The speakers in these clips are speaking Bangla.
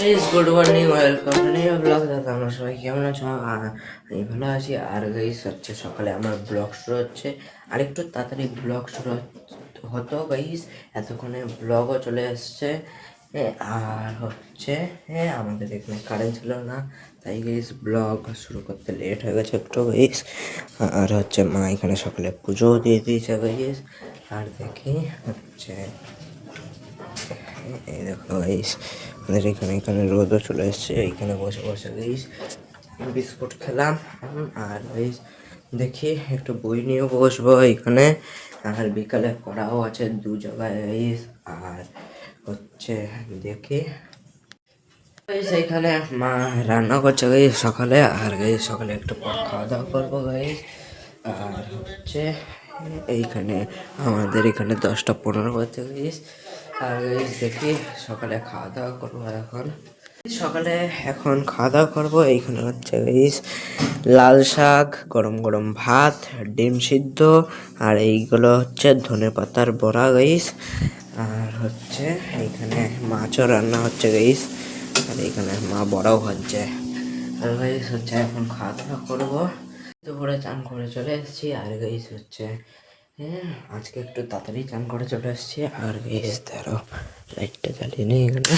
Guys good morning welcome to new blog. দাদা আমরা সবাই কেমন আছো? আমি ভালো আছি। আর গাইস হচ্ছে সকালে আমার ব্লগ শুরু হচ্ছে, আর একটু তাড়াতাড়ি ব্লগ শুরু হতো গাইস, এতক্ষণে ব্লগও চলে এসছে। আর হচ্ছে আমাদের এখানে কারেন্ট ছিল না, তাই গাইস ব্লগ শুরু করতে লেট হয়ে গেছে একটু গাইস। আর হচ্ছে মা এখানে সকালে পুজোও দিয়ে দিয়েছে গাইস। আর দেখি হচ্ছে এই দেখো গাইস, আমাদের এখানে রোদও চলে এসছে, এইখানে বসে বসে গাইস বিস্কুট খেলাম। আর গাইস দেখি একটু বই নিয়ে বসবো এইখানে। আর বিকালে পড়াও আছে দু জায়গায় গাইস। আর হচ্ছে দেখি গাইস এইখানে মা রান্না করছে গাইস সকালে। আর গাইস সকালে একটু পর খাওয়া দাওয়া করবো গাইস। আর হচ্ছে এইখানে আমাদের এখানে 10টা 15 বাজে গাইস। আর গাইস দেখি সকালে খাওয়া দাওয়া করবো এখন। সকালে এখন খাওয়া দাওয়া করবো, এইখানে হচ্ছে গাইস লাল শাক, গরম গরম ভাত, ডিম সিদ্ধ, আর এইগুলো হচ্ছে ধনে পাতার বড়া গাইস। আর হচ্ছে এইখানে মাছও রান্না হচ্ছে গাইস। আর এইখানে মা বড়াও হচ্ছে। আর গাইস হচ্ছে এখন খাওয়া দাওয়া করবো। দুপুরে চান করে চলে এসেছি। আর গাইস হচ্ছে আজকে একটু তাড়াতাড়ি চান করে চলে এসেছি। আর গাইস ধরো লাইটটা জ্বালিয়ে নিই এখানে।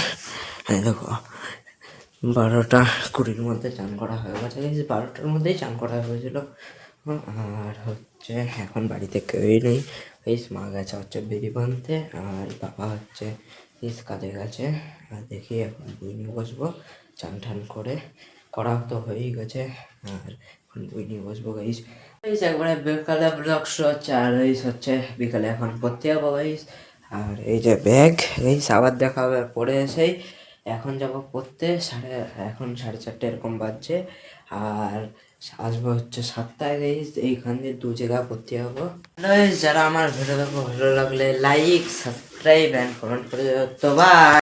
হ্যাঁ দেখো 12টা 20-র মধ্যে চান করা হয়ে গেছে গাইস, 12টার মধ্যেই চান করা হয়েছিল। আর হচ্ছে এখন বাড়িতে কেউই নেই গাইস, মা গেছে হচ্ছে বেরি বানতে, আর বাবা হচ্ছে কাজে গেছে। আর দেখি এখন বই নিয়ে বসবো, চান টান করে করা তো হয়েই গেছে। আর এখন বই নিয়ে বসবো গাইস। গাইস একবারে বিকালে ব্লগ শুরু হচ্ছে। আর গাইস হচ্ছে বিকালে এখন পড়তে যাবো গাইস। আর এই যে ব্যাগ গাইস, আবার দেখা হবে পড়ে এসেই। এখন যাবো পড়তে, এখন 4:30 এরকম বাজছে। আর আসবো হচ্ছে 7টায় গাইস। এইখান দিয়ে 2 জায়গায় পড়তে যাবো গাইস। যারা আমার ভিডিও দেখো ভালো লাগলে লাইক, সাবস্ক্রাইব অ্যান্ড কমেন্ট করে দেবো। তো বাই।